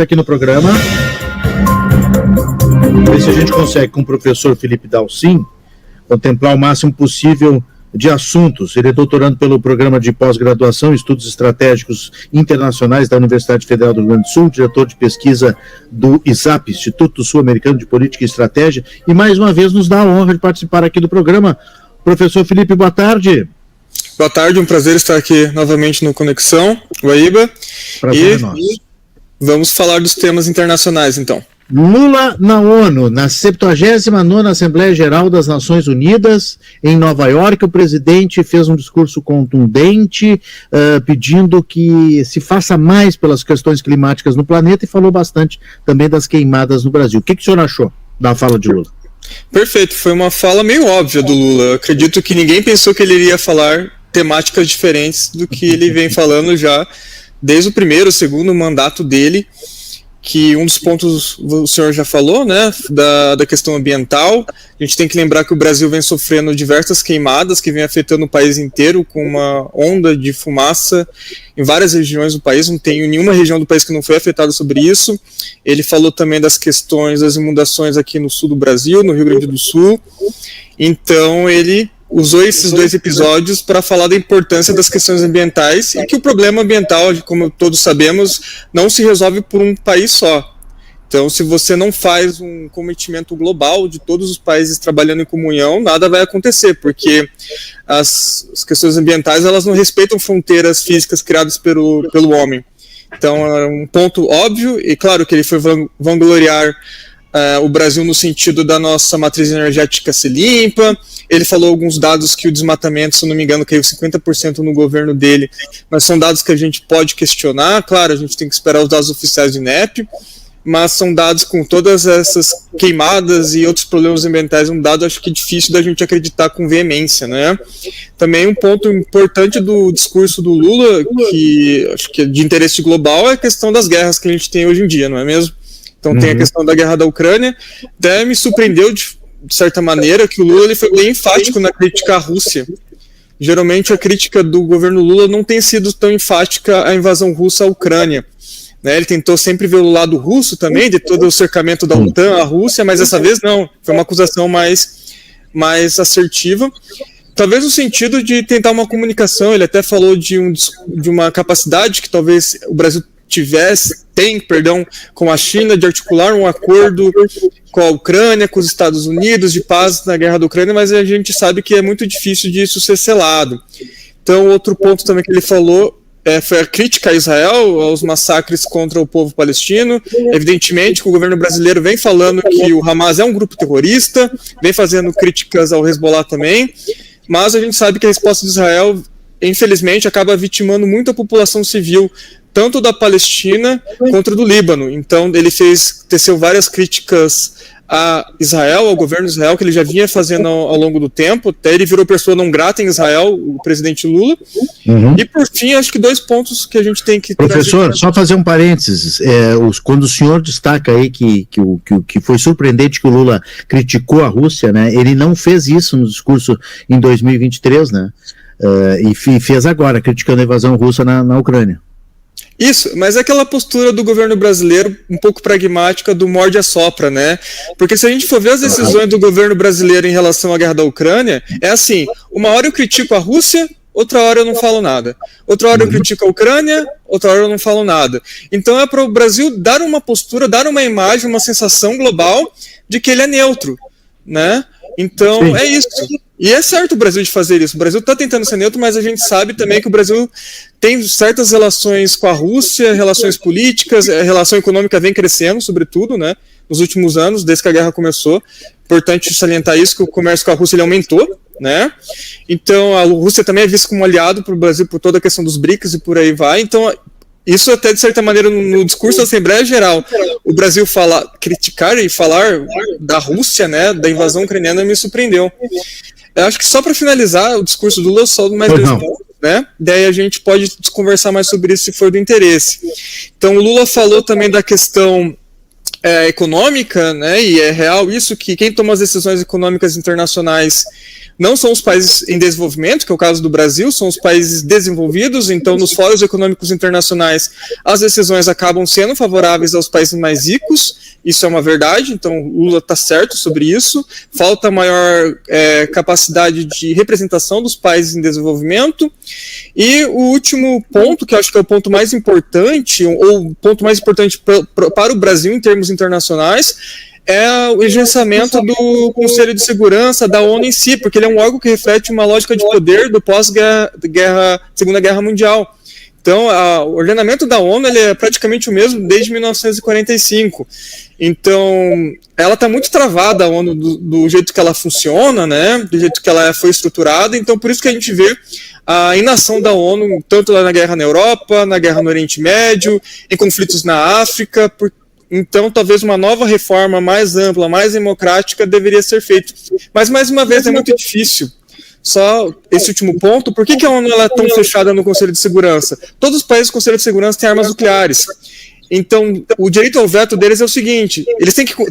aqui no programa. Ver se a gente consegue, com o professor Felipe Dalcin, contemplar o máximo possível de assuntos. Ele é doutorando pelo Programa de Pós-Graduação em Estudos Estratégicos Internacionais da Universidade Federal do Rio Grande do Sul, diretor de pesquisa do ISAP, Instituto Sul-Americano de Política e Estratégia, e mais uma vez nos dá a honra de participar aqui do programa. Professor Felipe, boa tarde. Boa tarde, um prazer estar aqui novamente no Conexão, Guaíba. Prazer é nosso. Vamos falar dos temas internacionais, então. Lula na ONU, na 79ª Assembleia Geral das Nações Unidas, em Nova York, o presidente fez um discurso contundente, pedindo que se faça mais pelas questões climáticas no planeta e falou bastante também das queimadas no Brasil. O que o senhor achou da fala de Lula? Perfeito, foi uma fala meio óbvia do Lula. Eu acredito que ninguém pensou que ele iria falar temáticas diferentes do que ele vem falando já desde o primeiro, segundo mandato dele, que um dos pontos o senhor já falou, né, da questão ambiental. A gente tem que lembrar que o Brasil vem sofrendo diversas queimadas que vem afetando o país inteiro, com uma onda de fumaça em várias regiões do país. Não tem nenhuma região do país que não foi afetada sobre isso. Ele falou também das questões das inundações aqui no sul do Brasil, no Rio Grande do Sul. Então ele usou esses dois episódios para falar da importância das questões ambientais e que o problema ambiental, como todos sabemos, não se resolve por um país só. Então, se você não faz um cometimento global de todos os países trabalhando em comunhão, nada vai acontecer, porque as questões ambientais, elas não respeitam fronteiras físicas criadas pelo homem. Então, é um ponto óbvio, e claro que ele foi vangloriar o Brasil no sentido da nossa matriz energética ser limpa. Ele falou alguns dados que o desmatamento, se não me engano, caiu 50% no governo dele, mas são dados que a gente pode questionar. Claro, a gente tem que esperar os dados oficiais do INEP, mas são dados com todas essas queimadas e outros problemas ambientais, um dado acho que difícil da gente acreditar com veemência, né? Também um ponto importante do discurso do Lula, que acho que é de interesse global, é a questão das guerras que a gente tem hoje em dia, não é mesmo? Então tem a questão da guerra da Ucrânia. Até me surpreendeu de certa maneira que o Lula ele foi bem enfático na crítica à Rússia. Geralmente a crítica do governo Lula não tem sido tão enfática à invasão russa à Ucrânia, né? Ele tentou sempre ver o lado russo também, de todo o cercamento da OTAN à Rússia, mas dessa vez não, foi uma acusação mais assertiva. Talvez no sentido de tentar uma comunicação. Ele até falou de uma capacidade que talvez o Brasil tem, com a China, de articular um acordo com a Ucrânia, com os Estados Unidos, de paz na guerra da Ucrânia, mas a gente sabe que é muito difícil disso ser selado. Então, outro ponto também que ele falou foi a crítica a Israel, aos massacres contra o povo palestino. Evidentemente que o governo brasileiro vem falando que o Hamas é um grupo terrorista, vem fazendo críticas ao Hezbollah também, mas a gente sabe que a resposta de Israel, infelizmente, acaba vitimando muito a população civil, tanto da Palestina quanto do Líbano. Então ele teceu várias críticas a Israel, ao governo de Israel, que ele já vinha fazendo ao longo do tempo. Até ele virou pessoa não grata em Israel, o presidente Lula. E por fim, acho que dois pontos que a gente tem que... Professor, só fazer um parênteses, quando o senhor destaca aí que foi surpreendente que o Lula criticou a Rússia, né? Ele não fez isso no discurso em 2023, né? E fez agora, criticando a invasão russa na Ucrânia. Isso, mas é aquela postura do governo brasileiro um pouco pragmática do morde a sopra, né? Porque se a gente for ver as decisões do governo brasileiro em relação à guerra da Ucrânia, é assim, uma hora eu critico a Rússia, outra hora eu não falo nada. Outra hora eu critico a Ucrânia, outra hora eu não falo nada. Então é para o Brasil dar uma postura, dar uma imagem, uma sensação global de que ele é neutro, né? Então, sim, é isso. E é certo o Brasil de fazer isso. O Brasil está tentando ser neutro, mas a gente sabe também que o Brasil tem certas relações com a Rússia, relações políticas, a relação econômica vem crescendo, sobretudo, né, nos últimos anos, desde que a guerra começou. Importante salientar isso, que o comércio com a Rússia ele aumentou, né? Então, a Rússia também é vista como aliado para o Brasil por toda a questão dos BRICS e por aí vai. Então, isso até, de certa maneira, no discurso da Assembleia Geral, o Brasil criticar e falar da Rússia, né, da invasão ucraniana, me surpreendeu. Eu acho que só para finalizar o discurso do Lula, só mais dois pontos, né? Daí a gente pode conversar mais sobre isso se for do interesse. Então, o Lula falou também da questão econômica, né, e é real isso, que quem toma as decisões econômicas internacionais não são os países em desenvolvimento, que é o caso do Brasil, são os países desenvolvidos. Então, nos fóruns econômicos internacionais, as decisões acabam sendo favoráveis aos países mais ricos, isso é uma verdade, então Lula está certo sobre isso. Falta maior capacidade de representação dos países em desenvolvimento. E o último ponto, que eu acho que é o ponto mais importante, ou o ponto mais importante para o Brasil em termos internacionais, é o agenciamento do Conselho de Segurança da ONU em si, porque ele é um órgão que reflete uma lógica de poder do Segunda Guerra Mundial. Então, o ordenamento da ONU ele é praticamente o mesmo desde 1945. Então, ela está muito travada, a ONU, do jeito que ela funciona, né, do jeito que ela foi estruturada. Então, por isso que a gente vê a inação da ONU, tanto lá na guerra na Europa, na guerra no Oriente Médio, em conflitos na África. Então, talvez uma nova reforma mais ampla, mais democrática deveria ser feita. Mas, mais uma vez, é muito difícil. Só esse último ponto, por que a ONU ela é tão fechada no Conselho de Segurança? Todos os países do Conselho de Segurança têm armas nucleares. Então, o direito ao veto deles é o seguinte,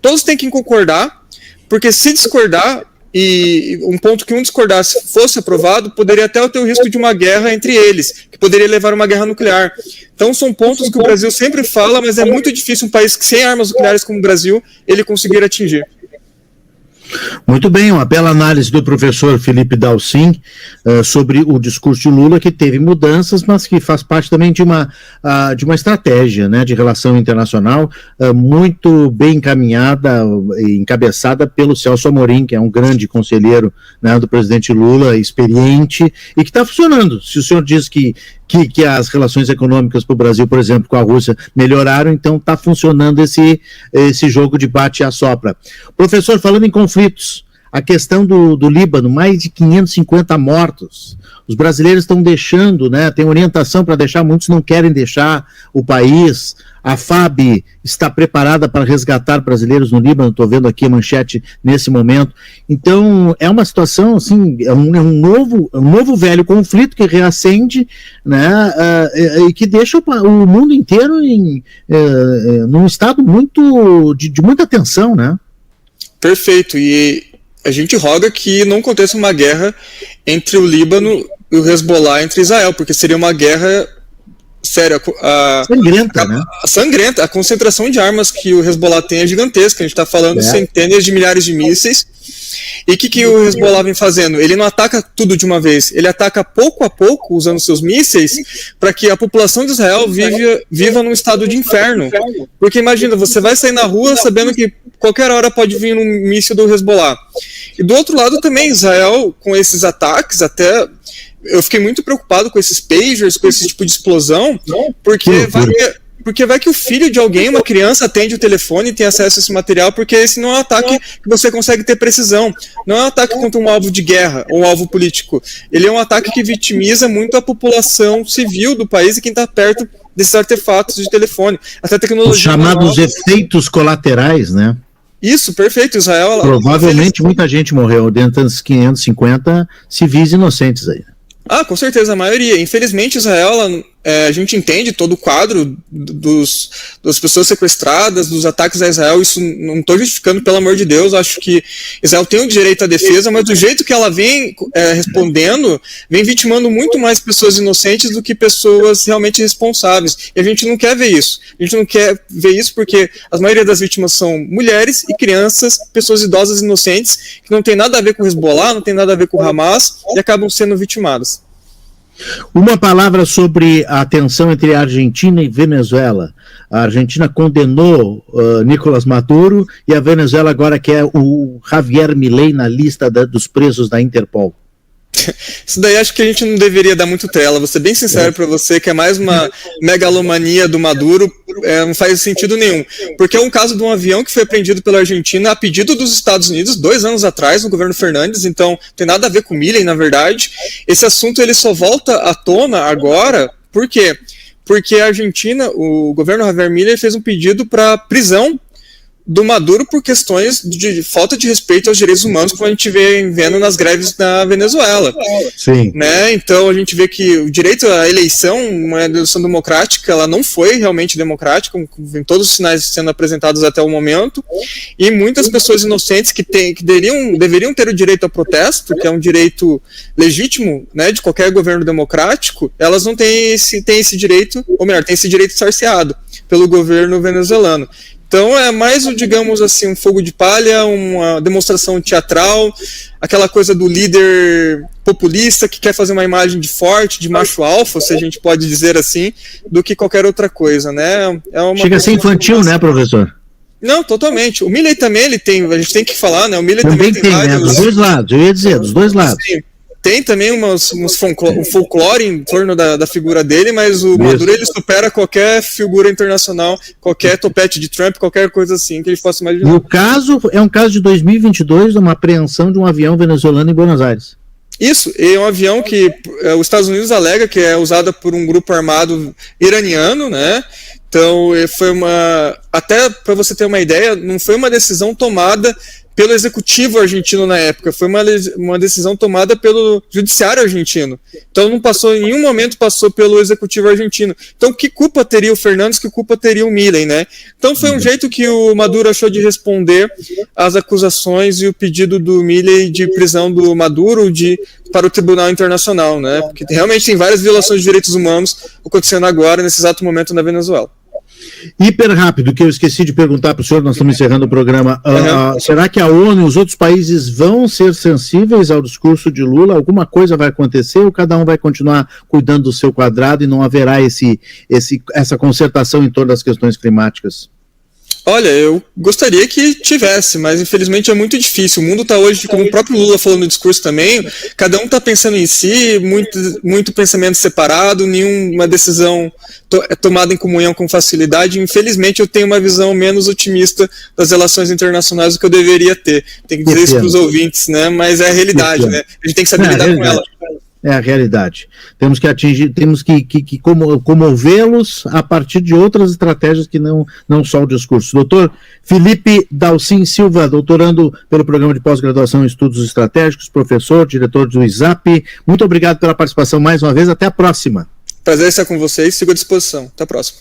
todos têm que concordar, porque se discordar, e um ponto que um discordasse fosse aprovado, poderia até ter o risco de uma guerra entre eles, que poderia levar a uma guerra nuclear. Então são pontos que o Brasil sempre fala, mas é muito difícil um país que sem armas nucleares como o Brasil, ele conseguir atingir. Muito bem, uma bela análise do professor Felipe Dalcin sobre o discurso de Lula, que teve mudanças, mas que faz parte também de uma estratégia, né, de relação internacional muito bem encaminhada e encabeçada pelo Celso Amorim, que é um grande conselheiro, né, do presidente Lula, experiente, e que está funcionando. Se o senhor diz que as relações econômicas para o Brasil, por exemplo, com a Rússia, melhoraram, então está funcionando esse jogo de bate e assopra. Professor, falando em conflitos, a questão do Líbano, mais de 550 mortos. Os brasileiros estão deixando, né, tem orientação para deixar, muitos não querem deixar o país. A FAB está preparada para resgatar brasileiros no Líbano, estou vendo aqui a manchete nesse momento. Então, é uma situação, assim, é um novo velho conflito que reacende, né, e que deixa o mundo inteiro num estado de muita tensão, né? Perfeito, e a gente roga que não aconteça uma guerra entre o Líbano e o Hezbollah, entre Israel, porque seria uma guerra séria. Sangrenta, né? Sangrenta. A concentração de armas que o Hezbollah tem é gigantesca. A gente está falando de centenas de milhares de mísseis. E o que o Hezbollah vem fazendo? Ele não ataca tudo de uma vez. Ele ataca pouco a pouco, usando seus mísseis, para que a população de Israel viva num estado de inferno. Porque imagina, você vai sair na rua sabendo que qualquer hora pode vir um míssil do Hezbollah. E do outro lado também, Israel, com esses ataques, até eu fiquei muito preocupado com esses pagers, com esse tipo de explosão, porque vai que o filho de alguém, uma criança, atende o telefone e tem acesso a esse material, porque esse não é um ataque que você consegue ter precisão. Não é um ataque contra um alvo de guerra ou um alvo político. Ele é um ataque que vitimiza muito a população civil do país e quem está perto desses artefatos de telefone. Até tecnologia. Os chamados efeitos colaterais, né? Isso, perfeito. Israel... Provavelmente muita gente morreu, dentro dos 550 civis inocentes aí. Com certeza, a maioria. Infelizmente, Israel, a gente entende todo o quadro das pessoas sequestradas, dos ataques a Israel. Isso não estou justificando, pelo amor de Deus. Acho que Israel tem o direito à defesa, mas do jeito que ela vem respondendo, vem vitimando muito mais pessoas inocentes do que pessoas realmente responsáveis. E a gente não quer ver isso. A gente não quer ver isso porque a maioria das vítimas são mulheres e crianças, pessoas idosas inocentes, que não tem nada a ver com o Hezbollah, não tem nada a ver com o Hamas, e acabam sendo vitimadas. Uma palavra sobre a tensão entre a Argentina e Venezuela. A Argentina condenou Nicolás Maduro e a Venezuela agora quer o Javier Milei na lista dos presos da Interpol. Isso daí acho que a gente não deveria dar muito trela. Vou ser bem sincero para você que é mais uma megalomania do Maduro, não faz sentido nenhum. Porque é um caso de um avião que foi apreendido pela Argentina a pedido dos Estados Unidos 2 anos atrás, no governo Fernandes, então tem nada a ver com Milei, na verdade. Esse assunto ele só volta à tona agora, por quê? Porque a Argentina, o governo Javier Milei fez um pedido para prisão do Maduro por questões de falta de respeito aos direitos humanos, como a gente vem vendo nas greves na Venezuela. Sim. Né? Então a gente vê que o direito à eleição, uma eleição democrática, ela não foi realmente democrática, como vem todos os sinais sendo apresentados até o momento, e muitas pessoas inocentes que deveriam ter o direito a protesto, que é um direito legítimo, né, de qualquer governo democrático, elas não têm esse direito, ou melhor, têm esse direito cerceado pelo governo venezuelano. Então é mais, digamos assim, um fogo de palha, uma demonstração teatral, aquela coisa do líder populista que quer fazer uma imagem de forte, de macho alfa, se a gente pode dizer assim, do que qualquer outra coisa, né? Chega a ser infantil, né, professor? Não, totalmente. O Milley também, a gente tem que falar, né? O Milley também tem vários... né? Dos dois lados, eu ia dizer, dos dois lados. Sim. Tem também um folclore em torno da figura dele, mas o Maduro ele supera qualquer figura internacional, qualquer topete de Trump, qualquer coisa assim que ele possa imaginar. E o caso é um caso de 2022, uma apreensão de um avião venezuelano em Buenos Aires. Isso, é um avião que os Estados Unidos alega que é usado por um grupo armado iraniano, né? Então, até para você ter uma ideia, não foi uma decisão tomada pelo executivo argentino na época, foi uma decisão tomada pelo judiciário argentino. Então não passou, em nenhum momento passou pelo executivo argentino. Então que culpa teria o Fernandes, que culpa teria o Milley, né? Então foi um jeito que o Maduro achou de responder às acusações e o pedido do Milley de prisão do Maduro para o Tribunal Internacional, né? Porque realmente tem várias violações de direitos humanos acontecendo agora, nesse exato momento, na Venezuela. Hiper rápido, que eu esqueci de perguntar para o senhor, nós estamos encerrando o programa. Será que a ONU e os outros países vão ser sensíveis ao discurso de Lula? Alguma coisa vai acontecer ou cada um vai continuar cuidando do seu quadrado e não haverá essa concertação em torno das questões climáticas? Olha, eu gostaria que tivesse, mas infelizmente é muito difícil. O mundo está hoje, como o próprio Lula falou no discurso também, cada um está pensando em si, muito pensamento separado, nenhuma decisão tomada em comunhão com facilidade. Infelizmente eu tenho uma visão menos otimista das relações internacionais do que eu deveria ter. Tenho que dizer isso para os ouvintes, né? Mas é a realidade, né? A gente tem que saber lidar com ela. É a realidade. Temos que comovê-los a partir de outras estratégias que não só o discurso. Doutor Felipe Dalcin Silva, doutorando pelo Programa de Pós-Graduação em Estudos Estratégicos, professor, diretor do ISAP, muito obrigado pela participação mais uma vez, até a próxima. Prazer estar com vocês, sigo à disposição. Até a próxima.